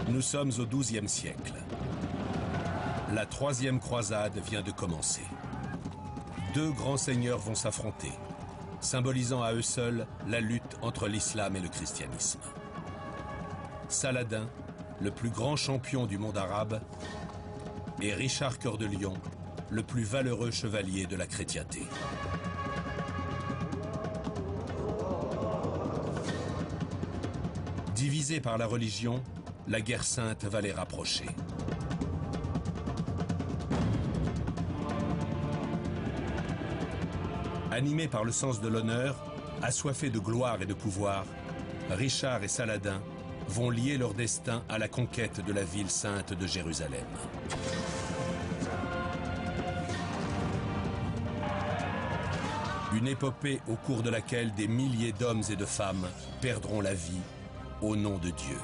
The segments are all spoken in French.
Nous sommes au XIIe siècle. La troisième croisade vient de commencer. Deux grands seigneurs vont s'affronter, symbolisant à eux seuls la lutte entre l'islam et le christianisme. Saladin, le plus grand champion du monde arabe, et Richard Cœur de Lion, le plus valeureux chevalier de la chrétienté. Divisés par la religion, la guerre sainte va les rapprocher. Animés par le sens de l'honneur, assoiffés de gloire et de pouvoir, Richard et Saladin vont lier leur destin à la conquête de la ville sainte de Jérusalem. Une épopée au cours de laquelle des milliers d'hommes et de femmes perdront la vie au nom de Dieu.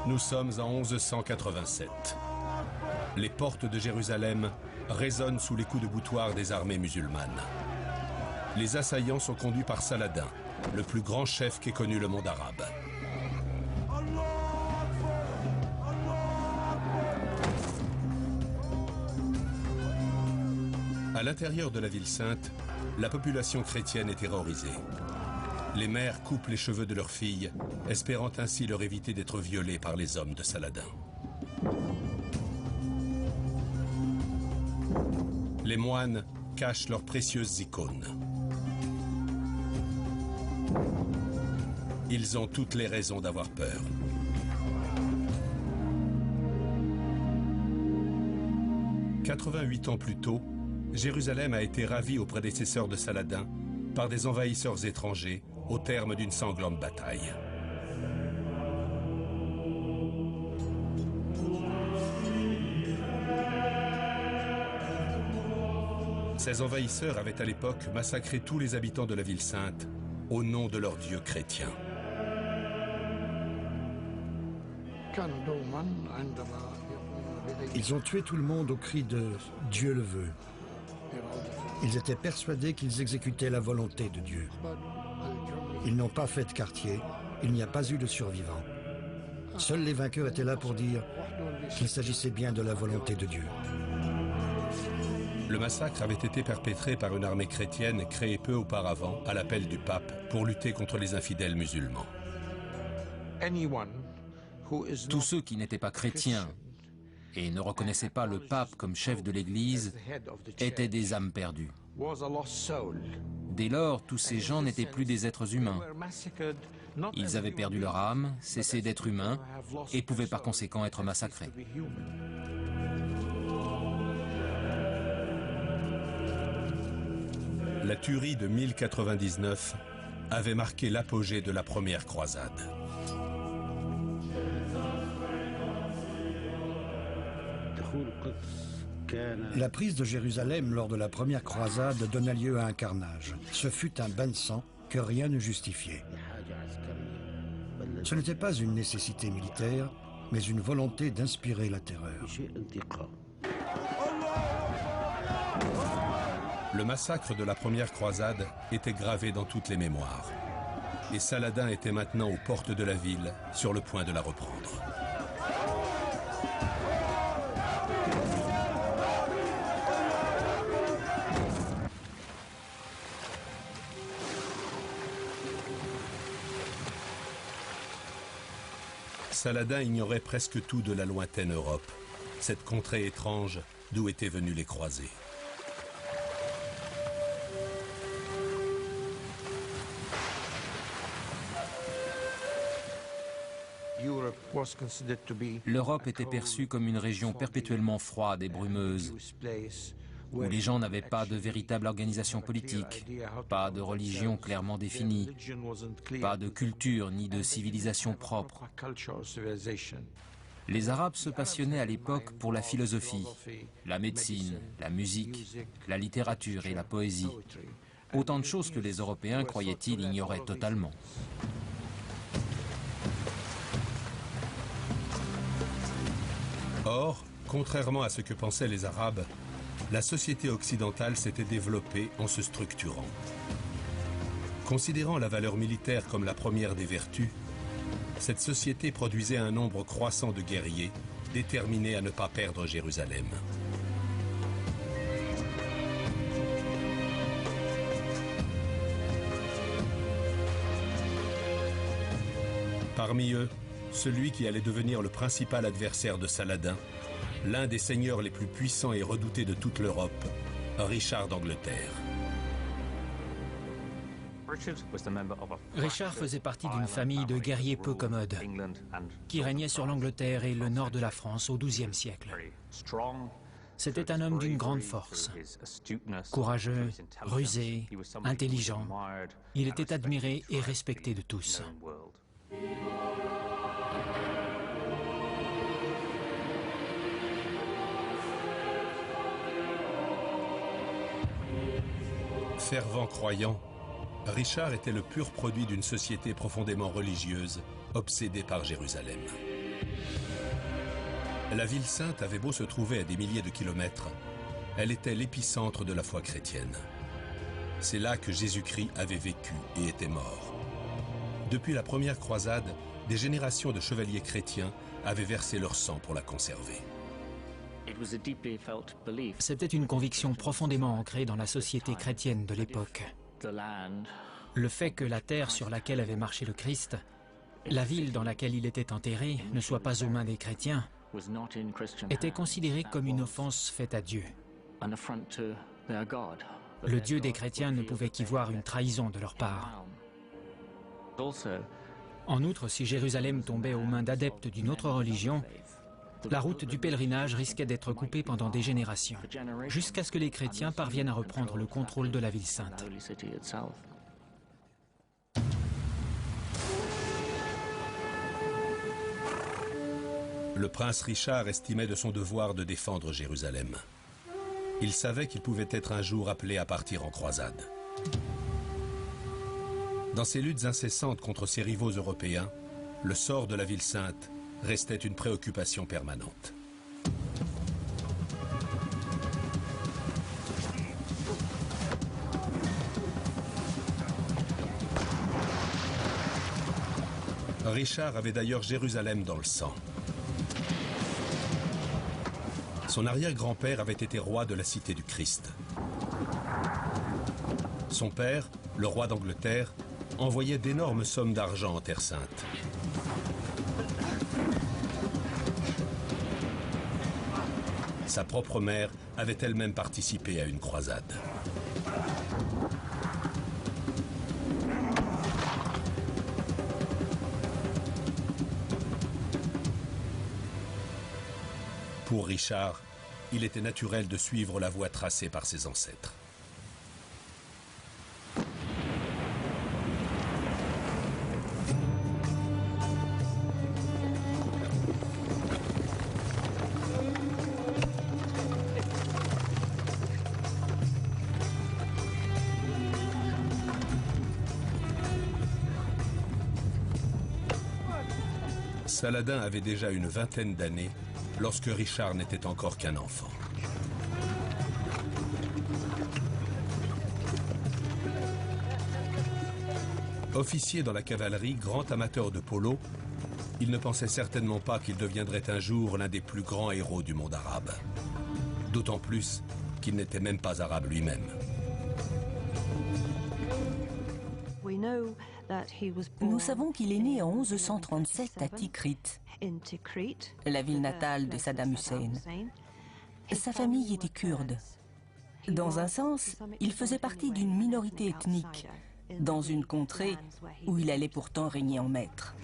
Nous sommes en 1187. Les portes de Jérusalem résonnent sous les coups de boutoir des armées musulmanes. Les assaillants sont conduits par Saladin, le plus grand chef qu'ait connu le monde arabe. À l'intérieur de la ville sainte, la population chrétienne est terrorisée. Les mères coupent les cheveux de leurs filles, espérant ainsi leur éviter d'être violées par les hommes de Saladin. Les moines cachent leurs précieuses icônes. Ils ont toutes les raisons d'avoir peur. « 88 ans plus tôt, Jérusalem a été ravie aux prédécesseurs de Saladin par des envahisseurs étrangers au terme d'une sanglante bataille. Ces envahisseurs avaient à l'époque massacré tous les habitants de la ville sainte au nom de leur dieu chrétien. Ils ont tué tout le monde au cri de « Dieu le veut ». Ils étaient persuadés qu'ils exécutaient la volonté de Dieu. Ils n'ont pas fait de quartier, il n'y a pas eu de survivants. Seuls les vainqueurs étaient là pour dire qu'il s'agissait bien de la volonté de Dieu. Le massacre avait été perpétré par une armée chrétienne créée peu auparavant à l'appel du pape pour lutter contre les infidèles musulmans. Tous ceux qui n'étaient pas chrétiens et ne reconnaissaient pas le pape comme chef de l'Église étaient des âmes perdues. Dès lors, tous ces gens n'étaient plus des êtres humains. Ils avaient perdu leur âme, cessé d'être humains et pouvaient par conséquent être massacrés. La tuerie de 1099 avait marqué l'apogée de la première croisade. La prise de Jérusalem lors de la première croisade donna lieu à un carnage. Ce fut un bain de sang que rien ne justifiait. Ce n'était pas une nécessité militaire, mais une volonté d'inspirer la terreur. Le massacre de la première croisade était gravé dans toutes les mémoires. Et Saladin était maintenant aux portes de la ville, sur le point de la reprendre. Saladin ignorait presque tout de la lointaine Europe, cette contrée étrange d'où étaient venus les croisés. L'Europe était perçue comme une région perpétuellement froide et brumeuse, où les gens n'avaient pas de véritable organisation politique, pas de religion clairement définie, pas de culture ni de civilisation propre. Les Arabes se passionnaient à l'époque pour la philosophie, la médecine, la musique, la littérature et la poésie. Autant de choses que les Européens, croyaient-ils, ignoraient totalement. Or, contrairement à ce que pensaient les Arabes, la société occidentale s'était développée en se structurant. Considérant la valeur militaire comme la première des vertus, cette société produisait un nombre croissant de guerriers déterminés à ne pas perdre Jérusalem. Parmi eux, celui qui allait devenir le principal adversaire de Saladin, l'un des seigneurs les plus puissants et redoutés de toute l'Europe, Richard d'Angleterre. Richard faisait partie d'une famille de guerriers peu commodes qui régnait sur l'Angleterre et le nord de la France au XIIe siècle. C'était un homme d'une grande force, courageux, rusé, intelligent. Il était admiré et respecté de tous. Fervent croyant, Richard était le pur produit d'une société profondément religieuse, obsédée par Jérusalem. La ville sainte avait beau se trouver à des milliers de kilomètres, elle était l'épicentre de la foi chrétienne. C'est là que Jésus-Christ avait vécu et était mort. Depuis la première croisade, des générations de chevaliers chrétiens avaient versé leur sang pour la conserver. C'était une conviction profondément ancrée dans la société chrétienne de l'époque. Le fait que la terre sur laquelle avait marché le Christ, la ville dans laquelle il était enterré, ne soit pas aux mains des chrétiens, était considéré comme une offense faite à Dieu. Le Dieu des chrétiens ne pouvait qu'y voir une trahison de leur part. En outre, si Jérusalem tombait aux mains d'adeptes d'une autre religion, la route du pèlerinage risquait d'être coupée pendant des générations, jusqu'à ce que les chrétiens parviennent à reprendre le contrôle de la ville sainte. Le prince Richard estimait de son devoir de défendre Jérusalem. Il savait qu'il pouvait être un jour appelé à partir en croisade. Dans ces luttes incessantes contre ses rivaux européens, le sort de la ville sainte restait une préoccupation permanente. Richard avait d'ailleurs Jérusalem dans le sang. Son arrière-grand-père avait été roi de la Cité du Christ. Son père, le roi d'Angleterre, envoyait d'énormes sommes d'argent en Terre Sainte. Sa propre mère avait elle-même participé à une croisade. Pour Richard, il était naturel de suivre la voie tracée par ses ancêtres. Saladin avait déjà une vingtaine d'années lorsque Richard n'était encore qu'un enfant. Officier dans la cavalerie, grand amateur de polo, il ne pensait certainement pas qu'il deviendrait un jour l'un des plus grands héros du monde arabe. D'autant plus qu'il n'était même pas arabe lui-même. Nous savons qu'il est né en 1137 à Tikrit, la ville natale de Saddam Hussein. Sa famille était kurde. Dans un sens, il faisait partie d'une minorité ethnique, dans une contrée où il allait pourtant régner en maître.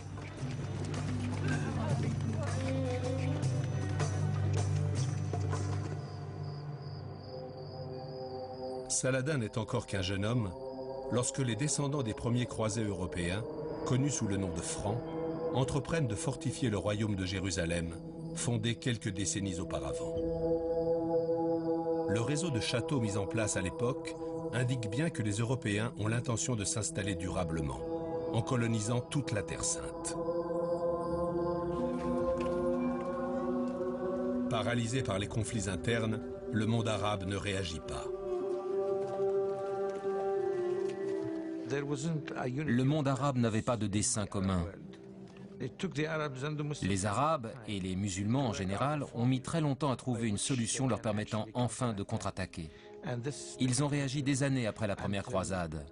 Saladin n'est encore qu'un jeune homme lorsque les descendants des premiers croisés européens, connus sous le nom de Francs, entreprennent de fortifier le royaume de Jérusalem, fondé quelques décennies auparavant. Le réseau de châteaux mis en place à l'époque indique bien que les Européens ont l'intention de s'installer durablement, en colonisant toute la Terre Sainte. Paralysé par les conflits internes, le monde arabe ne réagit pas. Le monde arabe n'avait pas de dessein commun. Les Arabes et les musulmans en général ont mis très longtemps à trouver une solution leur permettant enfin de contre-attaquer. Ils ont réagi des années après la première croisade,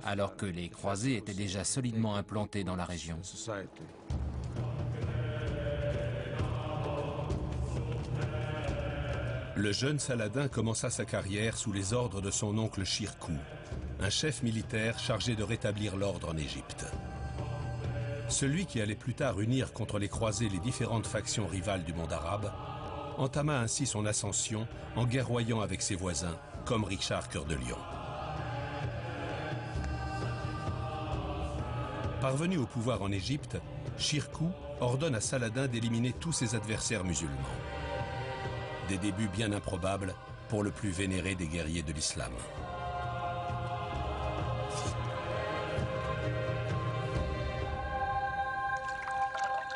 alors que les croisés étaient déjà solidement implantés dans la région. Le jeune Saladin commença sa carrière sous les ordres de son oncle Shirkuh, un chef militaire chargé de rétablir l'ordre en Égypte. Celui qui allait plus tard unir contre les croisés les différentes factions rivales du monde arabe, entama ainsi son ascension en guerroyant avec ses voisins, comme Richard Cœur de Lion. Parvenu au pouvoir en Égypte, Shirkuh ordonne à Saladin d'éliminer tous ses adversaires musulmans. Des débuts bien improbables pour le plus vénéré des guerriers de l'islam.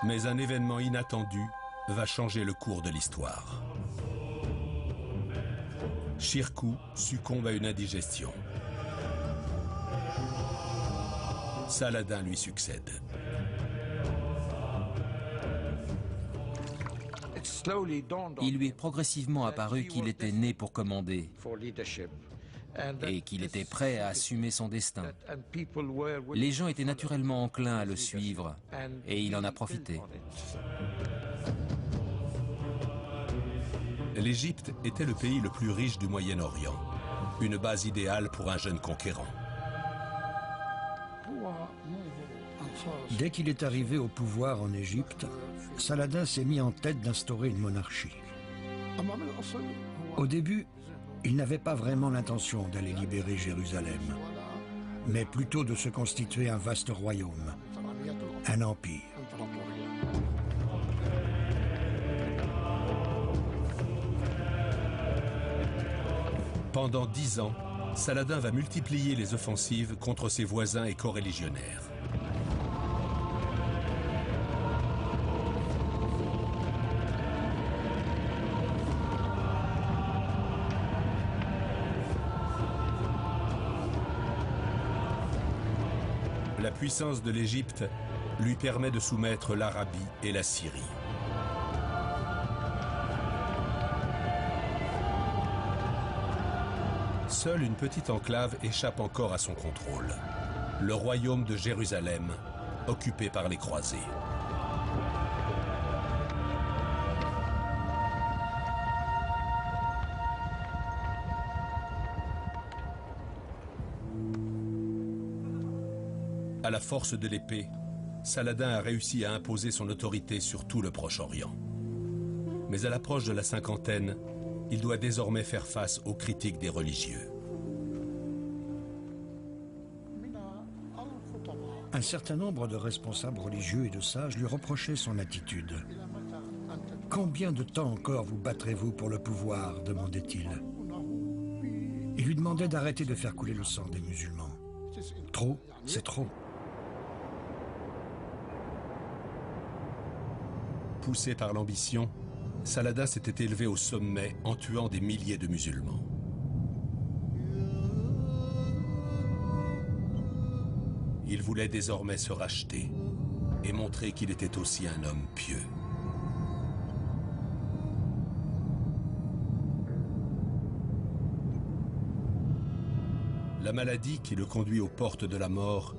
Mais un événement inattendu va changer le cours de l'histoire. Shirkuh succombe à une indigestion. Saladin lui succède. Il lui est progressivement apparu qu'il était né pour commander et qu'il était prêt à assumer son destin. Les gens étaient naturellement enclins à le suivre et il en a profité. L'Égypte était le pays le plus riche du Moyen-Orient, une base idéale pour un jeune conquérant. Dès qu'il est arrivé au pouvoir en Égypte, Saladin s'est mis en tête d'instaurer une monarchie. Au début, il n'avait pas vraiment l'intention d'aller libérer Jérusalem, mais plutôt de se constituer un vaste royaume, un empire. Pendant 10 ans, Saladin va multiplier les offensives contre ses voisins et coreligionnaires. La puissance de l'Égypte lui permet de soumettre l'Arabie et la Syrie. Seule une petite enclave échappe encore à son contrôle, le royaume de Jérusalem, occupé par les croisés. À la force de l'épée, Saladin a réussi à imposer son autorité sur tout le Proche-Orient. Mais à l'approche de la cinquantaine, il doit désormais faire face aux critiques des religieux. Un certain nombre de responsables religieux et de sages lui reprochaient son attitude. « Combien de temps encore vous battrez-vous pour le pouvoir ?» demandait-il. Il lui demandait d'arrêter de faire couler le sang des musulmans. Trop, c'est trop. Poussé par l'ambition, Saladin s'était élevé au sommet en tuant des milliers de musulmans. Il voulait désormais se racheter et montrer qu'il était aussi un homme pieux. La maladie qui le conduit aux portes de la mort